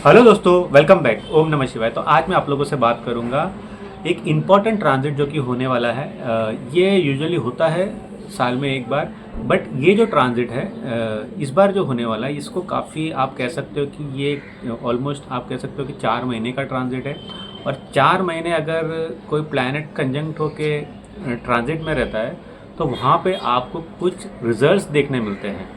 Hello दोस्तों, welcome back. ओम नमः शिवाय। तो आज मैं आप लोगों से बात करूंगा एक इम्पॉर्टेंट ट्रांजिट जो कि होने वाला है। ये यूजुअली होता है साल में एक बार, बट ये जो ट्रांजिट है इस बार जो होने वाला है इसको काफ़ी आप कह सकते हो कि ये ऑलमोस्ट आप कह सकते हो कि 4 महीने का ट्रांजिट है। और 4 महीने अगर कोई प्लैनेट कंजंक्ट होके ट्रांजिट में रहता है तो वहाँ पे आपको कुछ रिजल्ट्स देखने मिलते हैं।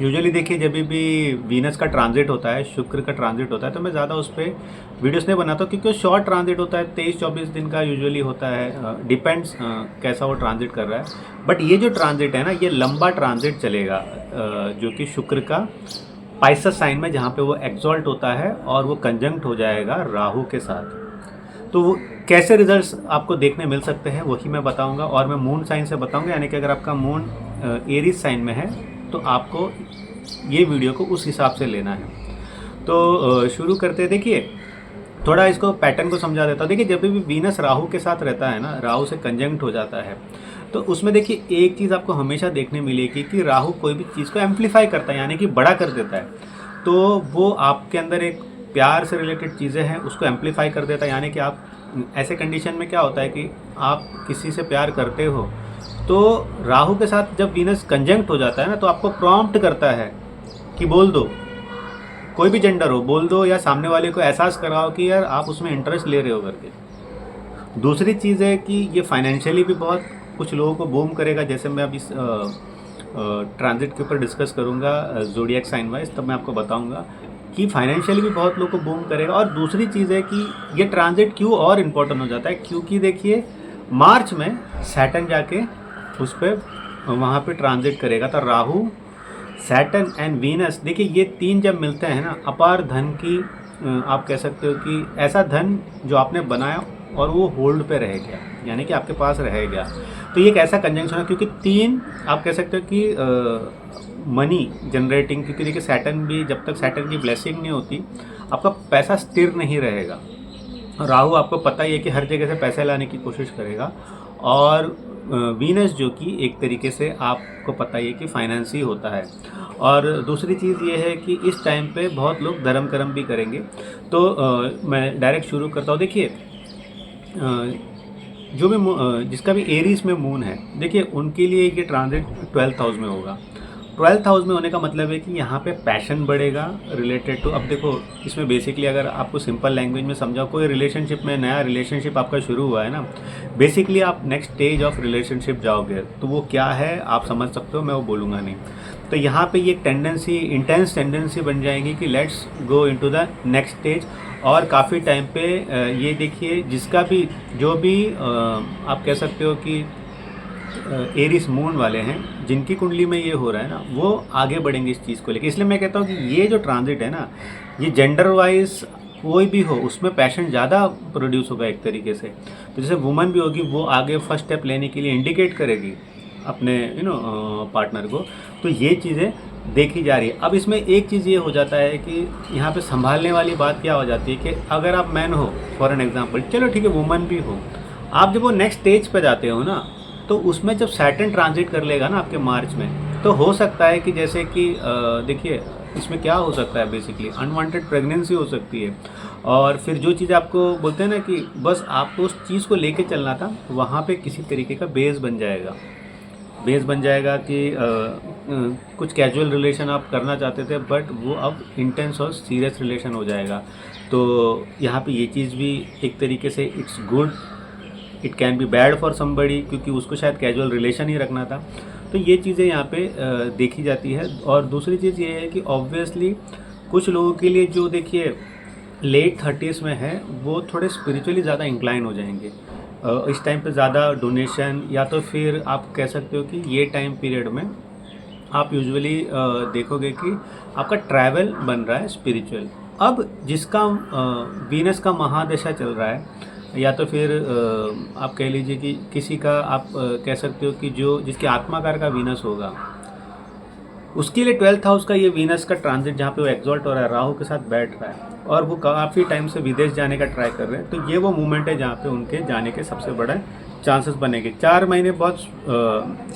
यूजुअली देखिए, जब भी वीनस का ट्रांजिट होता है, शुक्र का ट्रांजिट होता है, तो मैं ज़्यादा उस पर वीडियोस नहीं बनाता हूँ क्योंकि वो शॉर्ट ट्रांजिट होता है, 23-24 दिन का यूजुअली होता है। डिपेंड्स कैसा वो ट्रांजिट कर रहा है। बट ये जो ट्रांजिट है ना, ये लंबा ट्रांजिट चलेगा, जो कि शुक्र का पाइसेस साइन में, जहाँ पे वो एक्सॉल्ट होता है और वो कंजंक्ट हो जाएगा राहु के साथ। तो वो कैसे रिजल्ट्स आपको देखने मिल सकते हैं वही मैं बताऊंगा, और मैं मून साइन से बताऊंगा। यानी कि अगर आपका मून एरीज साइन में है तो आपको ये वीडियो को उस हिसाब से लेना है। तो शुरू करते हैं। देखिए, थोड़ा इसको पैटर्न को समझा देता हूँ। देखिए, जब भी वीनस राहु के साथ रहता है ना, राहु से कंजंक्ट हो जाता है, तो उसमें देखिए एक चीज़ आपको हमेशा देखने मिलेगी कि राहु कोई भी चीज़ को एम्पलीफाई करता है, यानी कि बड़ा कर देता है। तो वो आपके अंदर एक प्यार से रिलेटेड चीज़ें हैं उसको एम्पलीफाई कर देता है। यानी कि आप ऐसे कंडीशन में क्या होता है कि आप किसी से प्यार करते हो, तो राहु के साथ जब वीनस कंजंक्ट हो जाता है ना, तो आपको प्रॉम्प्ट करता है कि बोल दो, कोई भी जेंडर हो बोल दो, या सामने वाले को एहसास कराओ कि यार आप उसमें इंटरेस्ट ले रहे हो करके। दूसरी चीज़ है कि ये फाइनेंशियली भी बहुत कुछ लोगों को बूम करेगा। जैसे मैं अब इस ट्रांजिट के ऊपर डिस्कस करूँगा ज़ोडिएक साइन वाइज, तब मैं आपको बताऊँगा कि फाइनेंशियली भी बहुत लोगों को बूम करेगा। और दूसरी चीज़ है कि ये ट्रांजिट क्यों और इम्पोर्टेंट हो जाता है, क्योंकि देखिए मार्च में सैटर्न जाके उस पर वहाँ पे ट्रांजिट करेगा। तो राहु, सैटर्न एंड वीनस, देखिए ये तीन जब मिलते हैं ना, अपार धन की आप कह सकते हो कि ऐसा धन जो आपने बनाया और वो होल्ड पे रह गया, यानी कि आपके पास रह गया। तो ये एक ऐसा कंजंक्शन है, क्योंकि तीन आप कह सकते हो कि मनी जनरेटिंग, क्योंकि देखिए सैटर्न भी, जब तक सैटर्न की ब्लेसिंग नहीं होती आपका पैसा स्थिर नहीं रहेगा। राहु आपको पता ही है कि हर जगह से पैसे लाने की कोशिश करेगा। और वीनस जो कि एक तरीके से आपको पता ही है कि फाइनेंस ही होता है। और दूसरी चीज़ ये है कि इस टाइम पे बहुत लोग धर्म कर्म भी करेंगे। तो मैं डायरेक्ट शुरू करता हूँ। देखिए, जो भी जिसका भी एरीज में मून है, देखिए उनके लिए ये ट्रांजिट 12th हाउस में होगा। 12th हाउस में होने का मतलब है कि यहाँ पे पैशन बढ़ेगा रिलेटेड टू, अब देखो इसमें बेसिकली अगर आपको सिंपल लैंग्वेज में समझाओ, कोई रिलेशनशिप में नया रिलेशनशिप आपका शुरू हुआ है ना, बेसिकली आप नेक्स्ट स्टेज ऑफ रिलेशनशिप जाओगे। तो वो क्या है आप समझ सकते हो, मैं वो बोलूँगा नहीं। तो यहाँ पे ये एक टेंडेंसी, इंटेंस टेंडेंसी बन जाएगी कि let's go into the next stage. और काफ़ी टाइम पे ये देखिए, जिसका भी जो भी आप कह सकते हो कि एरिस मून वाले हैं, जिनकी कुंडली में ये हो रहा है ना, वो आगे बढ़ेंगे इस चीज़ को लेकर। इसलिए मैं कहता हूँ कि ये जो ट्रांजिट है ना, ये जेंडर वाइज कोई भी हो उसमें पैशन ज़्यादा प्रोड्यूस होगा एक तरीके से। तो जैसे वुमन भी होगी, वो आगे फर्स्ट स्टेप लेने के लिए इंडिकेट करेगी अपने पार्टनर को। तो ये चीज़ें देखी जा रही है। अब इसमें एक चीज़ ये हो जाता है कि यहाँ पे संभालने वाली बात क्या हो जाती है कि अगर आप मैन हो फॉर एन एग्जांपल, चलो ठीक है वुमन भी हो, आप जब वो नेक्स्ट स्टेज पे जाते हो ना, तो उसमें जब सैटर्न ट्रांजिट कर लेगा ना आपके मार्च में, तो हो सकता है कि जैसे कि देखिए इसमें क्या हो सकता है, बेसिकली अनवांटेड प्रेगनेंसी हो सकती है। और फिर जो चीज़ आपको बोलते हैं ना कि बस आपको उस चीज़ को लेके चलना था, वहाँ पे किसी तरीके का बेस बन जाएगा। बेस बन जाएगा कि कुछ कैजुअल रिलेशन आप करना चाहते थे, बट वो अब इंटेंस और सीरियस रिलेशन हो जाएगा। तो यहाँ पे ये चीज़ भी एक तरीके से it's good, it can be bad for somebody, क्योंकि उसको शायद कैजुअल रिलेशन ही रखना था। तो ये चीज़ें यहाँ पे देखी जाती है। और दूसरी चीज़ ये है कि ऑब्वियसली कुछ लोगों के लिए जो देखिए लेट 30s में है, वो थोड़े स्पिरिचुअली ज़्यादा इंक्लाइन हो जाएंगे। इस टाइम पे ज़्यादा डोनेशन, या तो फिर आप कह सकते हो कि ये टाइम पीरियड में आप यूजुअली देखोगे कि आपका ट्रैवल बन रहा है स्पिरिचुअल। अब जिसका वीनस का महादशा चल रहा है, या तो फिर आप कह लीजिए कि किसी का आप कह सकते हो कि जो जिसके आत्माकार का वीनस होगा, उसके लिए 12th हाउस का ये वीनस का ट्रांजिट, जहाँ पे वो एक्सॉल्ट हो रहा है, राहु के साथ बैठ रहा है, और वो काफ़ी टाइम से विदेश जाने का ट्राई कर रहे हैं। तो ये वो मूवमेंट है जहाँ पे उनके जाने के सबसे बड़ा चांसेस बनेंगे। 4 महीने बहुत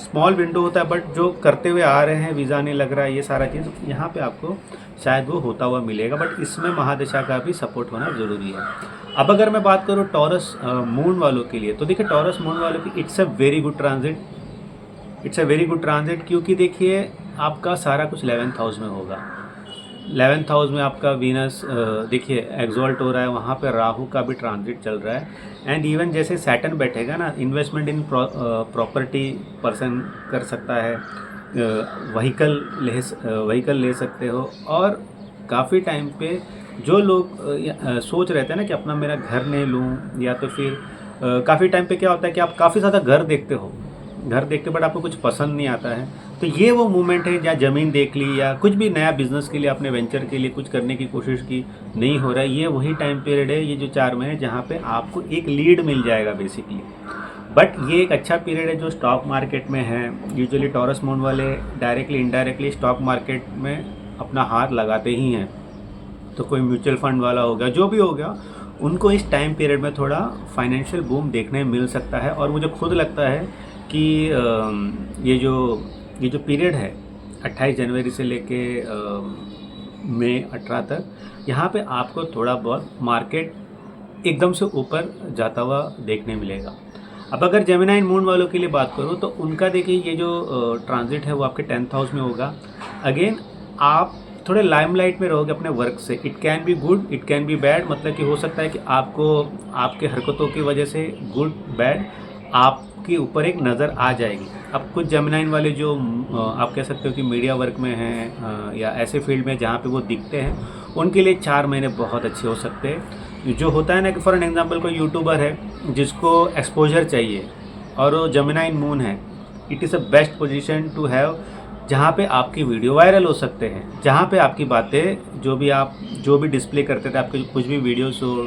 स्मॉल विंडो होता है, बट जो करते हुए आ रहे हैं, वीज़ा नहीं लग रहा है, ये सारा चीज़ यहाँ पे आपको शायद वो होता हुआ मिलेगा, बट इसमें महादशा का भी सपोर्ट होना ज़रूरी है। अब अगर मैं बात करूँ टॉरस मून वालों के लिए, तो देखिए टॉरस मून वालों की it's a very good transit, it's a very good transit, क्योंकि देखिए आपका सारा कुछ 11th हाउस में होगा। 11th हाउस में आपका वीनस देखिए एग्जॉल्ट हो रहा है, वहाँ पे राहु का भी ट्रांजिट चल रहा है। एंड इवन जैसे सैटर्न बैठेगा ना, इन्वेस्टमेंट इन प्रॉपर्टी पर्सन कर सकता है, व्हीकल ले सकते हो। और काफ़ी टाइम पे जो लोग सोच रहे थे ना कि अपना मेरा घर नहीं लूँ, या तो फिर काफ़ी टाइम पे क्या होता है कि आप काफ़ी ज़्यादा घर देखते हो, बट आपको कुछ पसंद नहीं आता है, तो ये वो मोमेंट है जहाँ ज़मीन देख ली या कुछ भी नया बिजनेस के लिए, अपने वेंचर के लिए कुछ करने की कोशिश की, नहीं हो रहा है, ये वही टाइम पीरियड है, ये जो 4 महीने जहाँ पे आपको एक लीड मिल जाएगा बेसिकली। बट ये एक अच्छा पीरियड है जो स्टॉक मार्केट में है। यूजुअली टॉरस मून वाले डायरेक्टली इनडायरेक्टली स्टॉक मार्केट में अपना हाथ लगाते ही हैं, तो कोई म्यूचुअल फंड वाला हो गया, जो भी हो गया, उनको इस टाइम पीरियड में थोड़ा फाइनेंशियल बूम देखने मिल सकता है। और मुझे खुद लगता है कि ये जो पीरियड है 28 जनवरी से लेके मई 18 तक, यहाँ पे आपको थोड़ा बहुत मार्केट एकदम से ऊपर जाता हुआ देखने मिलेगा। अब अगर जेमिनी मून वालों के लिए बात करूँ, तो उनका देखिए ये जो ट्रांजिट है वो आपके 10th हाउस में होगा। अगेन आप थोड़े लाइमलाइट में रहोगे अपने वर्क से। It can be good, it can be bad, मतलब कि हो सकता है कि आपको आपके हरकतों की वजह से गुड बैड आपके ऊपर एक नज़र आ जाएगी। अब कुछ जेमिनी वाले जो आप कह सकते हो कि मीडिया वर्क में हैं या ऐसे फील्ड में जहाँ पे वो दिखते हैं, उनके लिए 4 महीने बहुत अच्छे हो सकते हैं। जो होता है ना कि फॉर एन एग्जांपल कोई यूट्यूबर है जिसको एक्सपोजर चाहिए और वो जेमिनी मून है, it is a best position to have, जहाँ पे आपकी वीडियो वायरल हो सकते हैं, जहाँ पे आपकी बातें जो भी डिस्प्ले करते थे, आपके कुछ भी वीडियोस हो,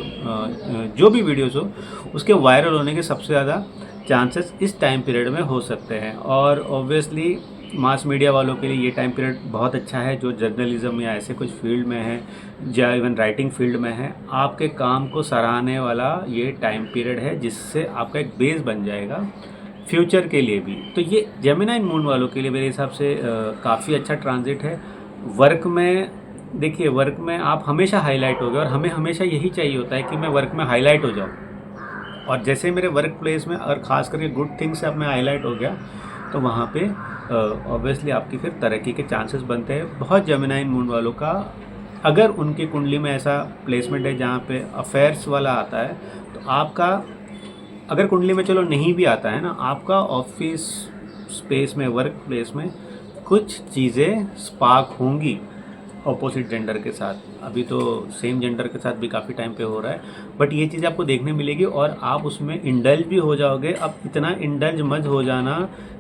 जो भी वीडियोस हो, उसके वायरल होने के सबसे ज़्यादा चांसेस इस टाइम पीरियड में हो सकते हैं। और ऑब्वियसली मास मीडिया वालों के लिए ये टाइम पीरियड बहुत अच्छा है, जो जर्नलिज्म या ऐसे कुछ फील्ड में है या इवन राइटिंग फील्ड में है, आपके काम को सराहने वाला ये टाइम पीरियड है, जिससे आपका एक बेस बन जाएगा फ्यूचर के लिए भी। तो ये जेमिनी मून वालों के लिए मेरे हिसाब से काफ़ी अच्छा ट्रांजिट है। वर्क में देखिए, वर्क में आप हमेशा हाईलाइट हो गए, और हमें हमेशा यही चाहिए होता है कि मैं वर्क में हाईलाइट हो जाऊँ। और जैसे मेरे वर्क प्लेस में और ख़ास करके गुड थिंग्स से अब मैं हाईलाइट हो गया, तो वहाँ पे ऑब्वियसली आपकी फिर तरक्की के चांसेस बनते हैं। बहुत जेमिनी मून वालों का अगर उनकी कुंडली में ऐसा प्लेसमेंट है जहाँ पे अफेयर्स वाला आता है, तो आपका अगर कुंडली में चलो नहीं भी आता है ना, आपका ऑफिस स्पेस में, वर्क प्लेस में कुछ चीज़ें स्पार्क होंगी ऑपोजिट जेंडर के साथ। अभी तो सेम जेंडर के साथ भी काफ़ी टाइम पे हो रहा है, बट ये चीज़ आपको देखने मिलेगी और आप उसमें इंडल्ज भी हो जाओगे। अब इतना इंडल्ज मत हो जाना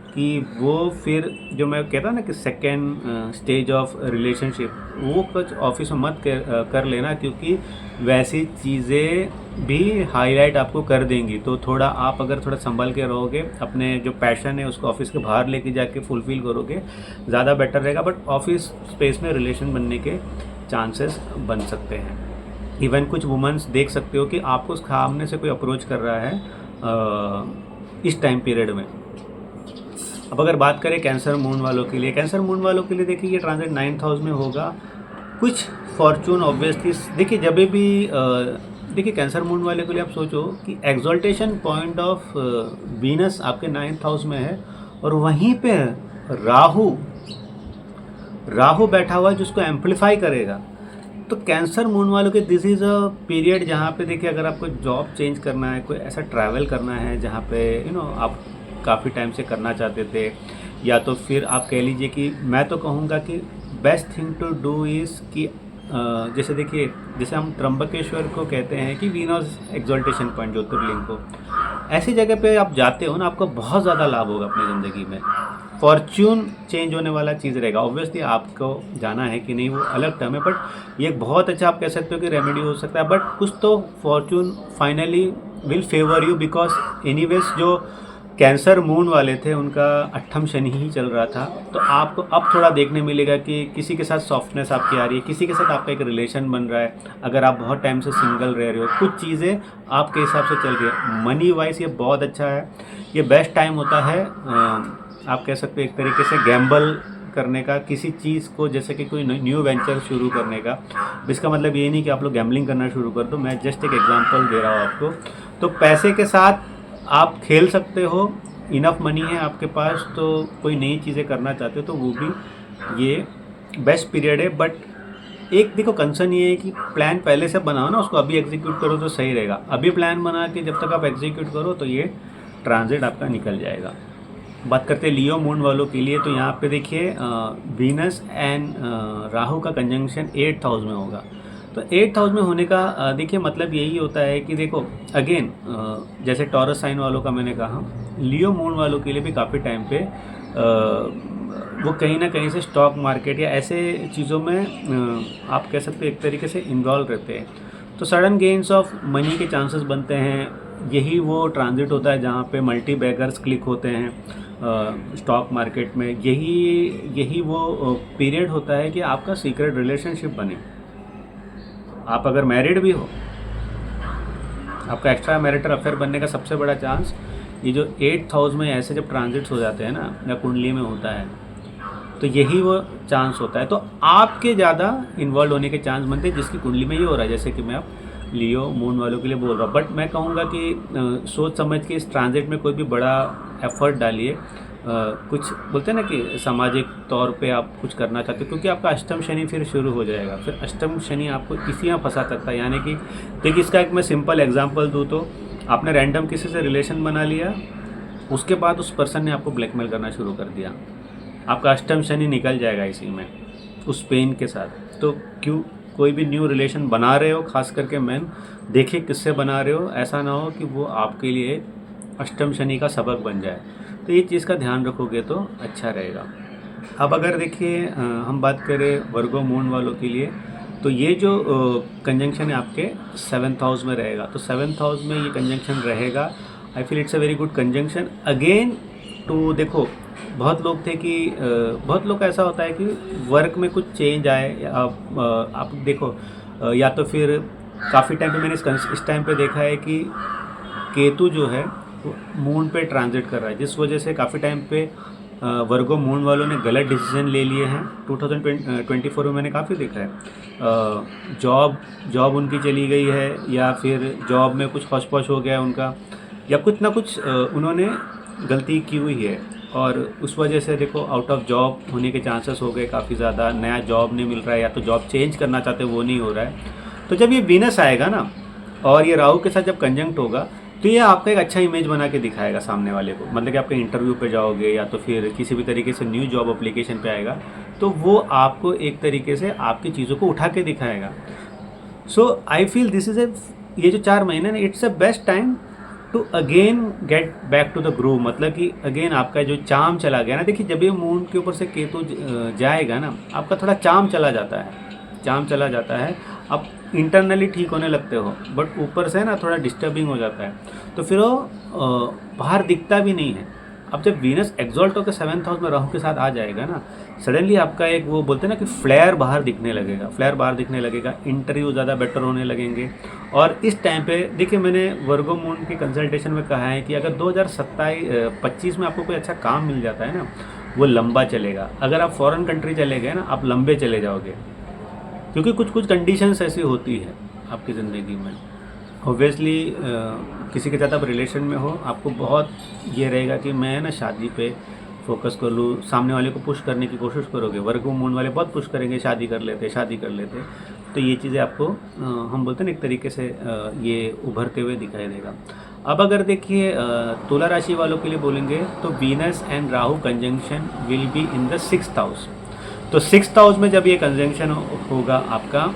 कि वो फिर जो मैं कहता ना कि सेकेंड स्टेज ऑफ रिलेशनशिप, वो कुछ ऑफिस में मत कर लेना, क्योंकि वैसी चीज़ें भी हाईलाइट आपको कर देंगी। तो थोड़ा आप अगर थोड़ा संभल के रहोगे, अपने जो पैशन है उसको ऑफिस के बाहर लेके जाके फुलफ़िल करोगे, ज़्यादा बेटर रहेगा। बट ऑफिस स्पेस में रिलेशन बनने के चांसेस बन सकते हैं। इवन कुछ वुमेन्स देख सकते हो कि आपको सामने से कोई अप्रोच कर रहा है इस टाइम पीरियड में। अब अगर बात करें कैंसर मून वालों के लिए, कैंसर मून वालों के लिए देखिए ये ट्रांजिट 9th हाउस में होगा। कुछ फॉर्चून ऑब्वियसली देखिए, जब भी देखिए कैंसर मून वाले के लिए आप सोचो कि एक्सॉल्टेशन पॉइंट ऑफ वीनस आपके 9th हाउस में है, और वहीं पे राहु बैठा हुआ है जिसको एम्पलीफाई करेगा। तो कैंसर मून वालों के दिस इज़ अ पीरियड जहाँ पे देखिए अगर आपको जॉब चेंज करना है, कोई ऐसा ट्रैवल करना है जहाँ पे आप काफ़ी टाइम से करना चाहते थे, या तो फिर आप कह लीजिए कि मैं तो कहूँगा कि best thing to do is कि जैसे देखिए, जैसे हम त्र्यंबकेश्वर को कहते हैं कि वीनस एक्सॉल्टेशन पॉइंट, ज्योतिर्लिंग को, ऐसी जगह पे आप जाते हो ना, आपको बहुत ज़्यादा लाभ होगा अपनी ज़िंदगी में। फॉर्च्यून चेंज होने वाला चीज़ रहेगा। ऑब्वियसली आपको जाना है कि नहीं वो अलग टर्म है, बट ये बहुत अच्छा आप कह सकते हो कि रेमेडी हो सकता है। बट कुछ तो Fortune finally will favour you, because anyways जो कैंसर मून वाले थे, उनका अष्टम शनि ही चल रहा था। तो आपको अब थोड़ा देखने मिलेगा कि किसी के साथ सॉफ्टनेस आपकी आ रही है, किसी के साथ आपका एक रिलेशन बन रहा है। अगर आप बहुत टाइम से सिंगल रह रहे हो, कुछ चीज़ें आपके हिसाब से चल रही है। मनी वाइज ये बहुत अच्छा है, ये बेस्ट टाइम होता है। आप कह सकते हो एक तरीके से गैम्बल करने का, किसी चीज़ को, जैसे कि कोई न्यू वेंचर शुरू करने का। इसका मतलब ये नहीं कि आप लोग गैम्बलिंग करना शुरू कर दो, मैं जस्ट एक एग्जांपल दे रहा हूँ आपको। तो पैसे के साथ आप खेल सकते हो, इनफ मनी है आपके पास, तो कोई नई चीज़ें करना चाहते हो तो वो भी ये बेस्ट पीरियड है। बट एक देखो कंसर्न ये है कि प्लान पहले से बनाओ ना, उसको अभी एग्जीक्यूट करो तो सही रहेगा। अभी प्लान बना के जब तक आप एग्जीक्यूट करो तो ये ट्रांजिट आपका निकल जाएगा। बात करते हैं लियो मून वालों के लिए, तो यहाँ पे देखिए वीनस एंड राहु का कंजंक्शन 8th हाउस में होगा। तो 8th हाउस में होने का देखिए मतलब यही होता है कि देखो अगेन जैसे टॉरस साइन वालों का मैंने कहा, लियो मून वालों के लिए भी काफ़ी टाइम पे वो कहीं ना कहीं से स्टॉक मार्केट या ऐसे चीज़ों में आप कह सकते हैं एक तरीके से इन्वॉल्व रहते हैं। तो सडन गेन्स ऑफ मनी के चांसेस बनते हैं। यही वो ट्रांजिट होता है जहाँ पे मल्टी बैगर्स क्लिक होते हैं स्टॉक मार्केट में। यही वो पीरियड होता है कि आपका सीक्रेट रिलेशनशिप बने। आप अगर मैरिड भी हो, आपका एक्स्ट्रा मैरिटल अफेयर बनने का सबसे बड़ा चांस ये जो 8th हाउस में ऐसे जब ट्रांजिट्स हो जाते हैं ना, या कुंडली में होता है, तो यही वो चांस होता है। तो आपके ज़्यादा इन्वॉल्व होने के चांस बनते हैं जिसकी कुंडली में ये हो रहा है, जैसे कि मैं अब लियो मून वालों के लिए बोल रहा हूँ। बट मैं कहूँगा कि सोच समझ के इस ट्रांजिट में कोई भी बड़ा एफर्ट डालिए। कुछ बोलते हैं ना कि सामाजिक तौर पे आप कुछ करना चाहते हो, क्योंकि आपका अष्टम शनि फिर शुरू हो जाएगा। फिर अष्टम शनि आपको इसी में फंसा सकता है। यानी कि देखिए इसका एक मैं सिंपल एग्जांपल दूँ तो आपने रैंडम किसी से रिलेशन बना लिया, उसके बाद उस पर्सन ने आपको ब्लैकमेल करना शुरू कर दिया, आपका अष्टम शनि निकल जाएगा इसी में, उस पेन के साथ। तो क्यों कोई भी न्यू रिलेशन बना रहे हो, खास करके मैन देखिए किससे बना रहे हो, ऐसा ना हो कि वो आपके लिए अष्टम शनि का सबक बन जाए। तो ये चीज़ का ध्यान रखोगे तो अच्छा रहेगा। अब अगर देखिए हम बात करें वर्गो मून वालों के लिए, तो ये जो कंजंक्शन है आपके 7th हाउस में रहेगा। तो 7th हाउस में ये कंजंक्शन रहेगा। I feel it's a very good conjunction again too. देखो बहुत लोग थे कि बहुत लोग ऐसा होता है कि वर्क में कुछ चेंज आए। आप देखो या तो फिर काफ़ी टाइम पे मैंने इस टाइम पे देखा है कि केतु जो है मून पे ट्रांजिट कर रहा है, जिस वजह से काफ़ी टाइम पे वर्गो मून वालों ने गलत डिसीजन ले लिए हैं। 2024 में मैंने काफ़ी देखा है जॉब उनकी चली गई है, या फिर जॉब में कुछ हौश-पौश हो गया उनका, या कुछ ना कुछ उन्होंने गलती की हुई है, और उस वजह से देखो आउट ऑफ जॉब होने के चांसेस हो गए काफ़ी ज़्यादा। नया जॉब नहीं मिल रहा है, या तो जॉब चेंज करना चाहते वो नहीं हो रहा है। तो जब ये वीनस आएगा ना, और ये राहु के साथ जब कंजंक्ट होगा, तो ये आपका एक अच्छा इमेज बना के दिखाएगा सामने वाले को। मतलब कि आपके इंटरव्यू पे जाओगे, या तो फिर किसी भी तरीके से न्यू जॉब एप्लीकेशन पे आएगा, तो वो आपको एक तरीके से आपकी चीज़ों को उठा के दिखाएगा। So I feel this is ये जो 4 महीने ना, it's a best time to again get back to the groove. मतलब कि अगेन आपका जो चार्म चला गया ना, देखिए जब ये मून के ऊपर से केतु जाएगा ना, आपका थोड़ा चार्म चला जाता है। आप इंटरनली ठीक होने लगते हो, बट ऊपर से ना थोड़ा डिस्टर्बिंग हो जाता है, तो फिर वो बाहर दिखता भी नहीं है। अब जब वीनस एक्सॉल्ट होकर 7th हाउस में राहु के साथ आ जाएगा ना, सडनली आपका एक वो बोलते हैं ना कि फ्लेयर बाहर दिखने लगेगा, इंटरव्यू ज़्यादा बेटर होने लगेंगे। और इस टाइम पे देखिए मैंने वर्गो मून के कंसल्टेशन में कहा है कि अगर 2025 में आपको कोई अच्छा काम मिल जाता है ना, वो लंबा चलेगा। अगर आप फॉरेन कंट्री चले गए ना, आप लंबे चले जाओगे, क्योंकि कुछ कंडीशंस ऐसी होती है आपकी ज़िंदगी में। ऑब्वियसली किसी के साथ आप रिलेशन में हो, आपको बहुत ये रहेगा कि मैं ना शादी पे फोकस कर लूँ, सामने वाले को पुश करने की कोशिश करोगे। वर्गो मून वाले बहुत पुश करेंगे, शादी कर लेते। तो ये चीज़ें आपको हम बोलते हैं ना एक तरीके से ये उभरते हुए दिखाई देगा। अब अगर देखिए तुला राशि वालों के लिए बोलेंगे, तो Venus and Rahu conjunction will be in the 6th house. तो 6th हाउस में जब ये कंजंक्शन होगा आपका,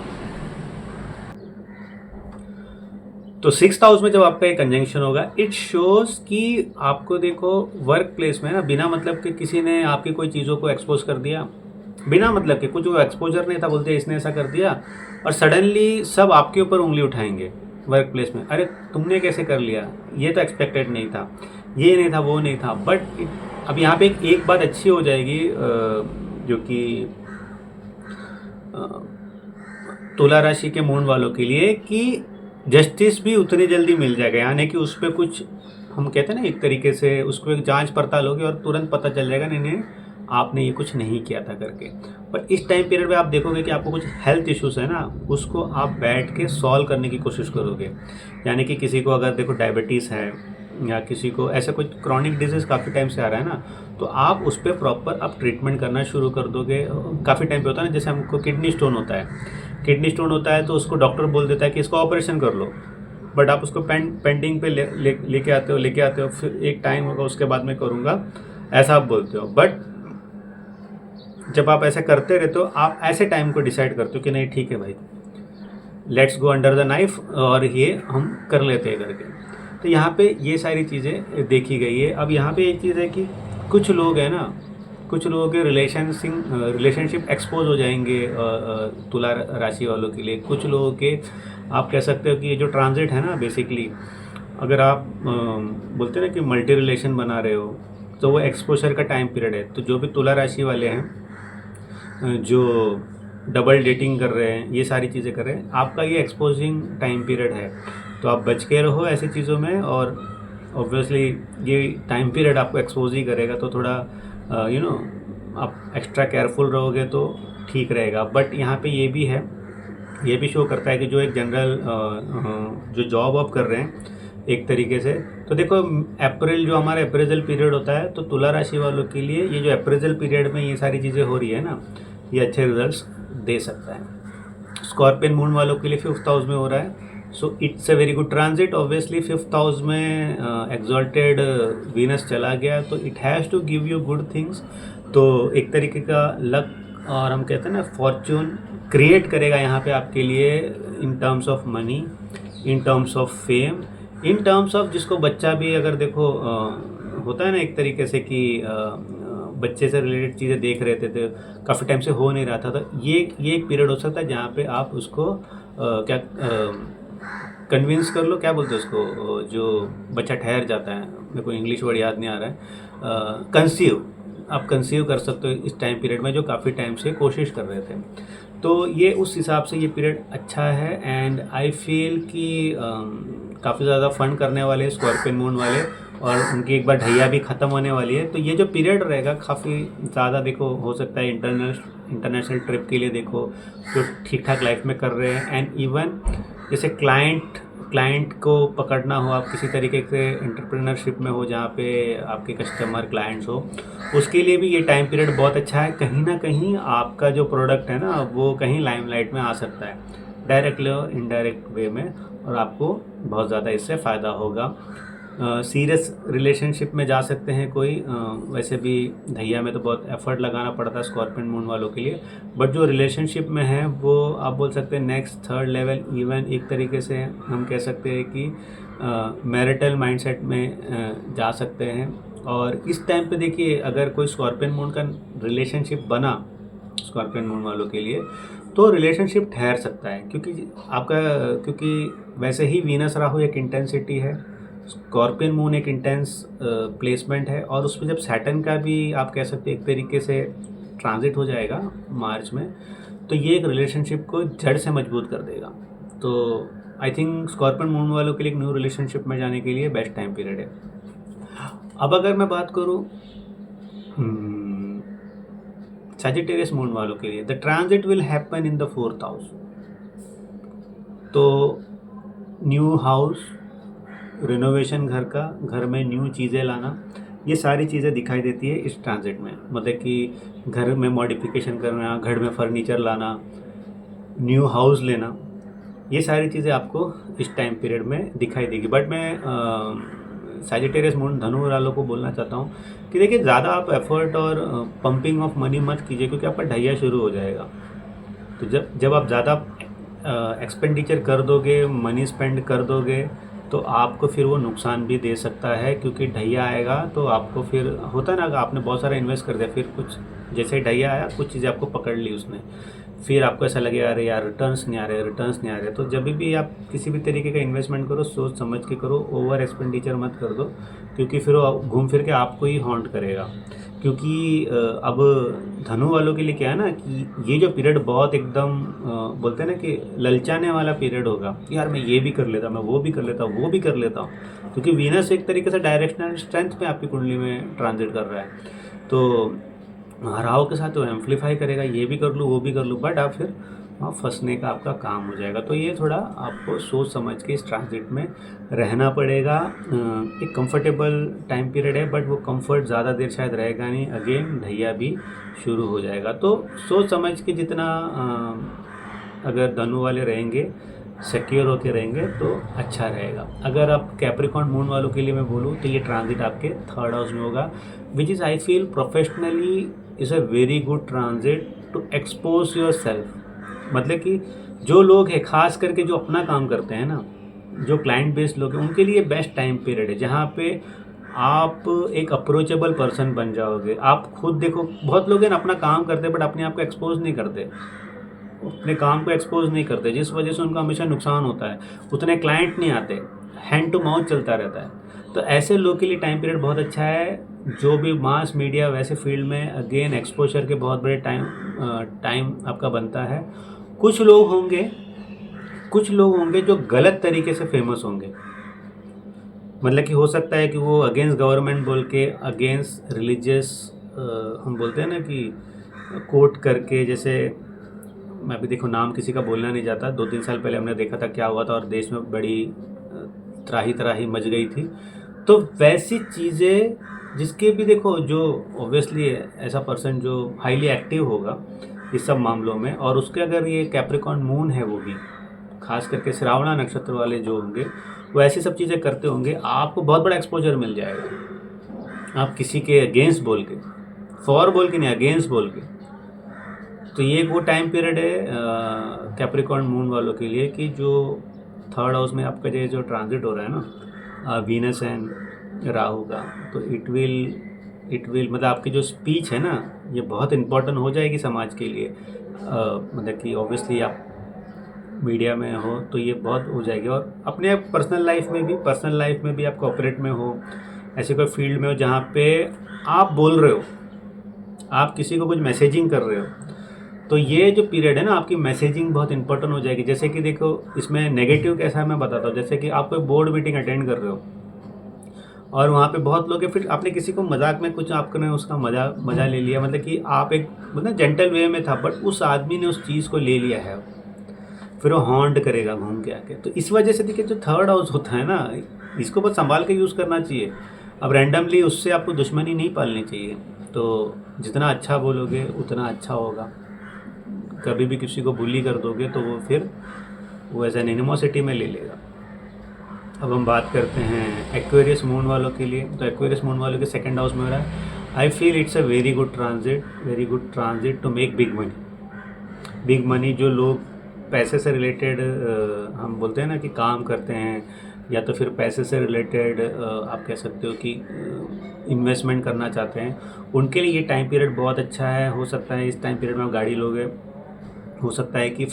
तो 6th हाउस में जब आपका ये कंजंक्शन होगा, इट शोज कि आपको देखो वर्क प्लेस में ना, बिना मतलब के किसी ने आपकी कोई चीज़ों को एक्सपोज कर दिया, बिना मतलब के, कुछ वो एक्सपोजर नहीं था, बोलते इसने ऐसा कर दिया, और सडनली सब आपके ऊपर उंगली उठाएंगे वर्क प्लेस में। अरे तुमने कैसे कर लिया, ये तो एक्सपेक्टेड नहीं था। ये नहीं था, वो नहीं था, बट अब यहाँ पे एक बात अच्छी हो जाएगी, जो कि तुला राशि के मून वालों के लिए, कि जस्टिस भी उतनी जल्दी मिल जाएगा। यानी कि उस पर कुछ, हम कहते हैं ना, एक तरीके से उसको एक जांच पड़ताल होगी और तुरंत पता चल जाएगा नहीं नहीं आपने ये कुछ नहीं किया था करके। पर इस टाइम पीरियड में आप देखोगे कि आपको कुछ हेल्थ इश्यूज है ना, उसको आप बैठ के सॉल्व करने की कोशिश करोगे। यानी कि किसी को अगर देखो डायबिटीज़ है, या किसी को ऐसा कुछ क्रॉनिक डिजीज़ काफ़ी टाइम से आ रहा है ना, तो आप उस पर प्रॉपर आप ट्रीटमेंट करना शुरू कर दोगे। काफ़ी टाइम पे होता है ना, जैसे हमको किडनी स्टोन होता है, किडनी स्टोन होता है तो उसको डॉक्टर बोल देता है कि इसको ऑपरेशन कर लो, बट आप उसको पेंडिंग पे लेके आते हो, फिर एक टाइम होगा उसके बाद मैं करूँगा, ऐसा आप बोलते हो। बट जब आप ऐसा करते रहते हो, आप ऐसे टाइम को डिसाइड करते हो कि नहीं ठीक है भाई, let's go under the knife और ये हम कर लेते हैं करके। तो यहाँ पे ये सारी चीज़ें देखी गई है। अब यहाँ पे एक चीज़ है कि कुछ लोग हैं ना, कुछ लोगों के रिलेशनशिप एक्सपोज हो जाएंगे तुला राशि वालों के लिए। कुछ लोगों के, आप कह सकते हो कि ये जो ट्रांजिट है ना, बेसिकली अगर आप बोलते हैं ना कि मल्टी रिलेशन बना रहे हो, तो वो एक्सपोजर का टाइम पीरियड है। तो जो भी तुला राशि वाले हैं, जो डबल डेटिंग कर रहे हैं, ये सारी चीज़ें कर रहे हैं, आपका ये एक्सपोजिंग टाइम पीरियड है। तो आप बच के रहो ऐसी चीज़ों में, और ऑब्वियसली ये टाइम पीरियड आपको एक्सपोज ही करेगा, तो थोड़ा आप एक्स्ट्रा केयरफुल रहोगे तो ठीक रहेगा। बट यहाँ पे ये भी है, ये भी शो करता है कि जो एक जनरल जो जॉब आप कर रहे हैं एक तरीके से, तो देखो अप्रैल जो हमारा अप्रेजल पीरियड होता है, तो तुला राशि वालों के लिए ये जो अप्रेजल पीरियड में ये सारी चीज़ें हो रही है ना, ये अच्छे रिजल्ट्स दे सकता है। स्कॉर्पियन मून वालों के लिए 5th हाउस में हो रहा है, so it's a very good transit. Obviously 5th house में एग्जॉल्टेड वीनस चला गया, तो it has to give you good things. तो एक तरीके का लक, और हम कहते हैं ना फॉर्च्यून क्रिएट करेगा यहाँ पे आपके लिए, in terms of money, in terms of fame, in terms of जिसको बच्चा भी अगर देखो होता है ना एक तरीके से कि बच्चे से रिलेटेड चीज़ें देख रहे थे काफ़ी टाइम से हो नहीं रहा था, तो ये एक पीरियड हो सकता है जहाँ पे आप उसको क्या कन्विंस कर लो, क्या बोलते हैं उसको, जो बच्चा ठहर जाता है, मेरे को इंग्लिश वर्ड याद नहीं आ रहा है, कंसीव, आप कंसीव कर सकते हो इस टाइम पीरियड में, जो काफ़ी टाइम से कोशिश कर रहे थे। तो ये उस हिसाब से ये पीरियड अच्छा है। एंड आई फील कि काफ़ी ज़्यादा फंड करने वाले स्कॉर्पियन मून वाले, और उनकी एक बार ढैया भी ख़त्म होने वाली है, तो ये जो पीरियड रहेगा काफ़ी ज़्यादा, देखो हो सकता है इंटरनेशनल ट्रिप के लिए, देखो जो ठीक ठाक लाइफ में कर रहे हैं, एंड इवन जैसे क्लाइंट को पकड़ना हो, आप किसी तरीके से एंटरप्रेन्योरशिप में हो जहाँ पे आपके कस्टमर क्लाइंट्स हो, उसके लिए भी ये टाइम पीरियड बहुत अच्छा है। कहीं ना कहीं आपका जो प्रोडक्ट है ना, वो कहीं लाइमलाइट में आ सकता है, डायरेक्टली और इनडायरेक्ट वे में, और आपको बहुत ज़्यादा इससे फ़ायदा होगा। सीरियस रिलेशनशिप में जा सकते हैं कोई, वैसे भी धैया में तो बहुत एफर्ट लगाना पड़ता है स्कॉर्पियन मून वालों के लिए, बट जो रिलेशनशिप में है वो आप बोल सकते हैं नेक्स्ट 3rd लेवल, इवन एक तरीके से हम कह सकते हैं कि मैरिटल माइंडसेट में जा सकते हैं। और इस टाइम पे देखिए, अगर कोई स्कॉर्पियन मून का रिलेशनशिप बना स्कॉर्पियन मून वालों के लिए, तो रिलेशनशिप ठहर सकता है, क्योंकि वैसे ही वीनस राहु एक इंटेंसिटी है, स्कॉर्पियन मून एक इंटेंस प्लेसमेंट है, और उसमें जब सैटर्न का भी आप कह सकते हैं एक तरीके से ट्रांजिट हो जाएगा मार्च में, तो ये एक रिलेशनशिप को जड़ से मजबूत कर देगा। तो आई थिंक स्कॉर्पियन मून वालों के लिए एक न्यू रिलेशनशिप में जाने के लिए बेस्ट टाइम पीरियड है। अब अगर मैं बात करूँ सजिटेरियस मून वालों के लिए, the transit will happen in the 4th house. तो न्यू हाउस, रिनोवेशन घर में न्यू चीज़ें लाना, ये सारी चीज़ें दिखाई देती है इस ट्रांजिट में। मतलब कि घर में मॉडिफिकेशन करना, घर में फर्नीचर लाना, न्यू हाउस लेना, ये सारी चीज़ें आपको इस टाइम पीरियड में दिखाई देगी। बट मैं सैजिटेरियस मून धनु वालों को बोलना चाहता हूँ कि देखिए, ज़्यादा आप एफर्ट और पंपिंग ऑफ मनी मत कीजिए, क्योंकि आपका ढैया शुरू हो जाएगा। तो जब आप ज़्यादा एक्सपेंडिचर कर दोगे, मनी स्पेंड कर दोगे, तो आपको फिर वो नुकसान भी दे सकता है, क्योंकि ढैया आएगा तो आपको फिर होता है ना, आपने बहुत सारा इन्वेस्ट कर दिया, फिर कुछ जैसे ढैया आया कुछ चीज़ें आपको पकड़ ली उसने, फिर आपको ऐसा लगेगा अरे यार रिटर्न्स नहीं आ रहे, रिटर्न्स नहीं आ रहे। तो जब भी आप किसी भी तरीके का इन्वेस्टमेंट करो सोच समझ के करो, ओवर एक्सपेंडिचर मत कर दो, क्योंकि फिर वो घूम फिर के आपको ही हॉन्ट करेगा। क्योंकि अब धनु वालों के लिए क्या है ना कि ये जो पीरियड बहुत एकदम बोलते हैं ना कि ललचाने वाला पीरियड होगा, यार मैं ये भी कर लेता, मैं वो भी कर लेता, वो भी कर लेता हूँ, क्योंकि वीनस एक तरीके से डायरेक्शनल स्ट्रेंथ पे आपकी कुंडली में ट्रांजिट कर रहा है। तो राहु के साथ वो एम्पलीफाई करेगा, ये भी कर लूँ वो भी कर लूँ, बट आप फिर वहाँ फंसने का आपका काम हो जाएगा। तो ये थोड़ा आपको सोच समझ के इस ट्रांजिट में रहना पड़ेगा। एक कंफर्टेबल टाइम पीरियड है, बट वो कंफर्ट ज़्यादा देर शायद रहेगा नहीं, अगेन ढैया भी शुरू हो जाएगा। तो सोच समझ के जितना अगर धनु वाले रहेंगे, सिक्योर होके रहेंगे तो अच्छा रहेगा। अगर आप कैप्रिकॉर्न मून वालों के लिए मैं बोलूँ तो ये ट्रांजिट आपके थर्ड हाउस में होगा, which is I feel professionally is a very good transit to expose yourself. मतलब कि जो लोग हैं खास करके जो अपना काम करते हैं ना, जो क्लाइंट बेस्ड लोग हैं, उनके लिए बेस्ट टाइम पीरियड है, जहाँ पे आप एक अप्रोचेबल पर्सन बन जाओगे। आप खुद देखो, बहुत लोग हैं ना अपना काम करते हैं बट अपने आप को एक्सपोज नहीं करते, अपने काम को एक्सपोज नहीं करते, जिस वजह से उनका हमेशा नुकसान होता है। उतने क्लाइंट नहीं आते, हैंड टू माउथ चलता रहता है। तो ऐसे लोग के लिए टाइम पीरियड बहुत अच्छा है, जो भी मास मीडिया वैसे फील्ड में अगेन एक्सपोजर के बहुत बड़े टाइम आपका बनता है। कुछ लोग होंगे जो गलत तरीके से फेमस होंगे, मतलब कि हो सकता है कि वो अगेंस्ट गवर्नमेंट बोल के, अगेंस्ट रिलीजियस हम बोलते हैं ना कि कोट करके, जैसे मैं भी देखो नाम किसी का बोलना नहीं चाहता, 2-3 साल पहले हमने देखा था क्या हुआ था और देश में बड़ी त्राही त्राही मच गई थी। तो वैसी चीज़ें जिसके भी देखो, जो ऑब्वियसली ऐसा पर्सन जो हाईली एक्टिव होगा इस सब मामलों में, और उसके अगर ये कैप्रिकॉर्न मून है, वो भी खास करके श्रावणा नक्षत्र वाले जो होंगे वो ऐसी सब चीज़ें करते होंगे, आपको बहुत बड़ा एक्सपोजर मिल जाएगा। आप किसी के अगेंस्ट बोल के, फॉर बोल के नहीं, अगेंस्ट बोल के। तो ये वो टाइम पीरियड है कैप्रिकॉर्न मून वालों के लिए कि जो थर्ड हाउस में आपका जो ट्रांजिट हो रहा है ना वीनस एंड राहु का, तो इट विल मतलब आपकी जो स्पीच है ना ये बहुत इम्पोर्टेंट हो जाएगी समाज के लिए। मतलब कि ऑब्वियसली आप मीडिया में हो तो ये बहुत हो जाएगी, और अपने पर्सनल लाइफ में भी आप कॉर्पोरेट में हो, ऐसे कोई फील्ड में हो जहाँ पे आप बोल रहे हो, आप किसी को कुछ मैसेजिंग कर रहे हो, तो ये जो पीरियड है ना आपकी मैसेजिंग बहुत इंपॉर्टेंट हो जाएगी। जैसे कि देखो इसमें नेगेटिव कैसा है मैं बताता हूँ। जैसे कि आप कोई बोर्ड मीटिंग अटेंड कर रहे हो और वहाँ पे बहुत लोग हैं, फिर आपने किसी को मजाक में कुछ आपने उसका मजा ले लिया, मतलब कि आप एक मतलब जेंटल वे में था, बट उस आदमी ने उस चीज़ को ले लिया है, फिर वो हॉन्ट करेगा घूम के आके। तो इस वजह से देखिए जो थर्ड हाउस होता है ना, इसको बहुत संभाल के यूज़ करना चाहिए। अब रैंडमली उससे आपको दुश्मनी नहीं पालनी चाहिए। तो जितना अच्छा बोलोगे उतना अच्छा होगा। कभी भी किसी को बुली कर दोगे तो वो फिर वो एज एन एनिमोसिटी में ले लेगा। अब हम बात करते हैं एक्वेरियस मून वालों के लिए। तो एक्वेरियस मून वालों के सेकंड हाउस में हो रहा है। I feel it's a very good transit to make big money. जो लोग पैसे से रिलेटेड हम बोलते हैं ना कि काम करते हैं, या तो फिर पैसे से रिलेटेड आप कह सकते हो कि इन्वेस्टमेंट करना चाहते हैं, उनके लिए ये टाइम पीरियड बहुत अच्छा है। हो सकता है इस टाइम पीरियड में आप गाड़ी लोगे, हो सकता है कि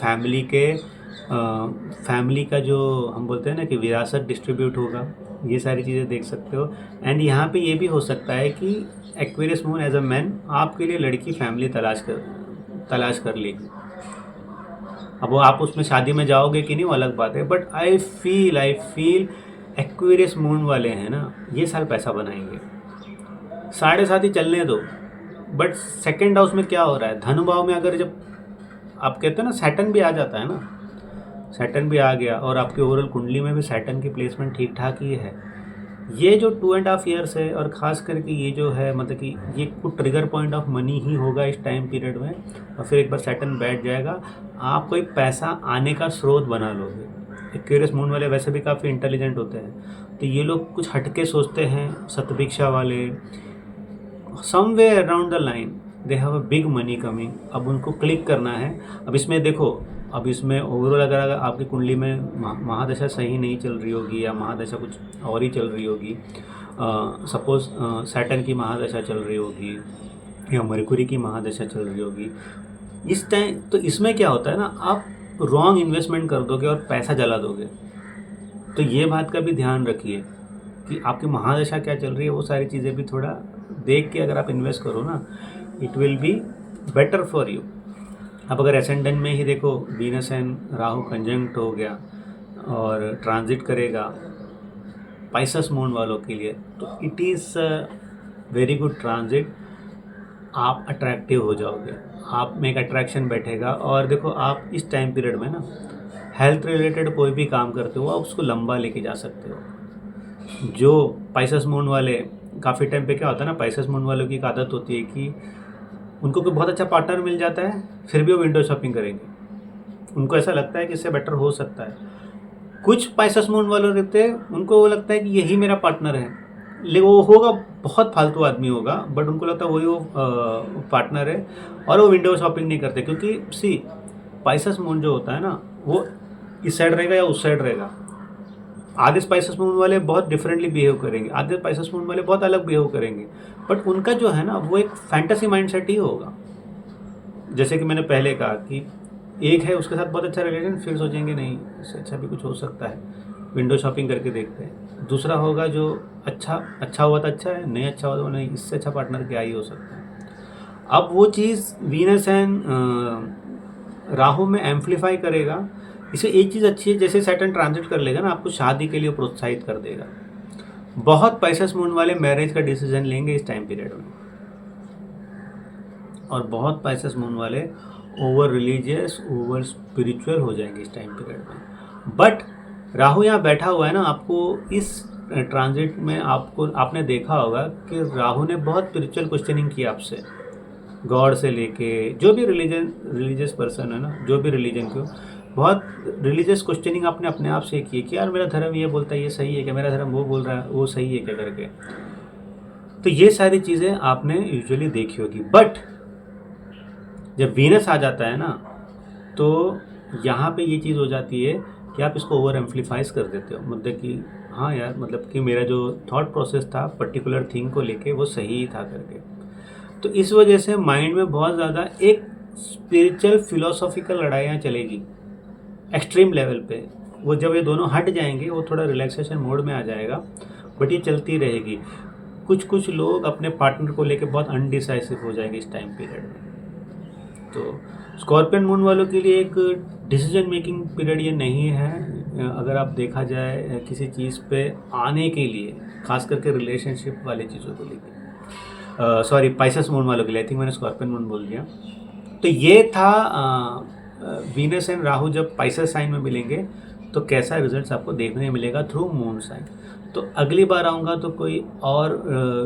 फैमिली का जो हम बोलते हैं ना कि विरासत डिस्ट्रीब्यूट होगा, ये सारी चीज़ें देख सकते हो। एंड यहाँ पे ये भी हो सकता है कि Aquarius moon as a man आपके लिए लड़की फैमिली तलाश कर लेगी। अब वो आप उसमें शादी में जाओगे कि नहीं वो अलग बात है, but I feel Aquarius moon वाले हैं ना ये साल पैसा बनाएंगे। 7.5 ही चलने दो। बट सेकेंड हाउस में क्या हो रहा है, धनु भाव में अगर जब आप कहते हो ना सैटर्न भी आ जाता है ना, सैटर्न भी आ गया और आपके ओवरऑल कुंडली में भी सैटर्न की प्लेसमेंट ठीक ठाक ही है। ये जो 2.5 ईयर्स है, और ख़ास करके ये जो है मतलब कि ये कुछ ट्रिगर पॉइंट ऑफ मनी ही होगा इस टाइम पीरियड में, और फिर एक बार सैटर्न बैठ जाएगा आप कोई पैसा आने का स्रोत बना लोगे। एक्वेरियस मून वाले वैसे भी काफ़ी इंटेलिजेंट होते हैं, तो ये लोग कुछ हटके सोचते हैं। शतभिक्षा वाले somewhere around the line they have a big money coming. अब उनको क्लिक करना है। अब इसमें देखो, अब इसमें ओवरऑल अगर आपकी कुंडली में महादशा सही नहीं चल रही होगी, या महादशा कुछ और ही चल रही होगी, सपोज सैटर्न की महादशा चल रही होगी या मरकुरी की महादशा चल रही होगी, इस टाइम तो इसमें क्या होता है ना, आप रॉन्ग इन्वेस्टमेंट कर दोगे और पैसा जला दोगे। तो ये बात का भी ध्यान रखिए कि आपकी महादशा क्या चल रही है, वो सारी चीज़ें भी थोड़ा देख के अगर आप इन्वेस्ट करो ना, it will be better for you. अब अगर एसेंडेंट में ही देखो वीनस एंड राहु कंजंक्ट हो गया और ट्रांजिट करेगा पाइसेस मून वालों के लिए, तो it is very good transit. आप अट्रैक्टिव हो जाओगे, आप में एक अट्रैक्शन बैठेगा। और देखो आप इस टाइम पीरियड में ना हेल्थ रिलेटेड कोई भी काम करते हो आप उसको लंबा लेके जा सकते हो। जो पाइसेस मून वाले काफ़ी टाइम पे क्या होता है ना, पाइसेस मून वालों की एक आदत होती है कि उनको कोई बहुत अच्छा पार्टनर मिल जाता है फिर भी वो विंडो शॉपिंग करेंगे। उनको ऐसा लगता है कि इससे बेटर हो सकता है। कुछ पाइसेस मून वाले रहते हैं, उनको वो लगता है कि यही मेरा पार्टनर है, लेकिन वो होगा बहुत फालतू आदमी होगा, बट उनको लगता है वही वो पार्टनर है और वो विंडो शॉपिंग नहीं करते। क्योंकि सी पाइसेस मून जो होता है ना, वो इस साइड रहेगा या उस साइड रहेगा। आधे स्पाइसेस मून वाले बहुत डिफरेंटली बिहेव करेंगे, आधे स्पाइसेस मून वाले बहुत अलग बिहेव करेंगे, बट उनका जो है ना वो एक फैंटेसी माइंडसेट ही होगा। जैसे कि मैंने पहले कहा कि एक है उसके साथ बहुत अच्छा रिलेशन, फिर सोचेंगे नहीं इससे अच्छा भी कुछ हो सकता है, विंडो शॉपिंग करके देखते हैं। दूसरा होगा जो अच्छा हुआ तो अच्छा है, नहीं अच्छा हुआ तो नहीं, इससे अच्छा पार्टनर क्या ही हो सकता है। अब वो चीज़ वीनस एंड राहु में एम्पलीफाई करेगा। इसे एक चीज़ अच्छी है, जैसे सैटर्न ट्रांजिट कर लेगा ना आपको शादी के लिए प्रोत्साहित कर देगा। बहुत पाइसेस मून वाले मैरिज का डिसीजन लेंगे इस टाइम पीरियड में, और बहुत पाइसेस मून वाले ओवर रिलीजियस ओवर स्पिरिचुअल हो जाएंगे इस टाइम पीरियड में। बट राहु यहाँ बैठा हुआ है ना, आपको इस ट्रांजिट में आपने देखा होगा कि राहु ने बहुत स्पिरिचुअल क्वेश्चनिंग की आपसे, गॉड से लेके जो भी रिलीजियस पर्सन है ना, जो भी रिलीजन को, बहुत रिलीजियस क्वेश्चनिंग आपने अपने आप से की कि यार मेरा धर्म ये बोलता है ये सही है क्या, मेरा धर्म वो बोल रहा है वो सही है क्या करके। तो ये सारी चीज़ें आपने यूजुअली देखी होगी। बट जब वीनस आ जाता है ना, तो यहाँ पे ये चीज़ हो जाती है कि आप इसको ओवर एम्पलीफाइज कर देते हो, मतलब कि हाँ यार, मतलब कि मेरा जो थॉट प्रोसेस था पर्टिकुलर थिंग को लेके वो सही ही था करके। तो इस वजह से माइंड में बहुत ज़्यादा एक स्पिरिचुअल फिलोसॉफिकल लड़ाइयाँ चलेगी एक्सट्रीम लेवल पे। वो जब ये दोनों हट जाएंगे वो थोड़ा रिलैक्सेशन मोड में आ जाएगा, बट ये चलती रहेगी। कुछ लोग अपने पार्टनर को लेके बहुत अनडिसाइसिव हो जाएंगे इस टाइम पीरियड में। तो स्कॉर्पियन मून वालों के लिए एक डिसीजन मेकिंग पीरियड ये नहीं है। अगर आप देखा जाए किसी चीज़ पे आने के लिए, खास करके रिलेशनशिप वाले चीज़ों को लेके, सॉरी पाइसेस मून वालों के लिए, आई थिंक मैंने स्कॉर्पियन मून बोल दिया। तो ये था वीनस एंड राहु जब पाइसेस साइन में मिलेंगे तो कैसा रिजल्ट्स आपको देखने मिलेगा थ्रू मून साइन। तो अगली बार आऊँगा तो कोई और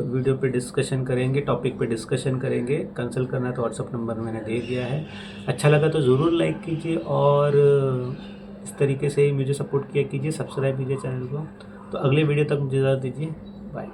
वीडियो पे डिस्कशन करेंगे, टॉपिक पे डिस्कशन करेंगे। कंसल्ट करना है तो व्हाट्सअप नंबर मैंने दे दिया है। अच्छा लगा तो ज़रूर लाइक कीजिए और इस तरीके से ही मुझे सपोर्ट किया कीजिए, सब्सक्राइब कीजिए चैनल को। तो अगले वीडियो तक मुझे इजाज़त दीजिए, बाय।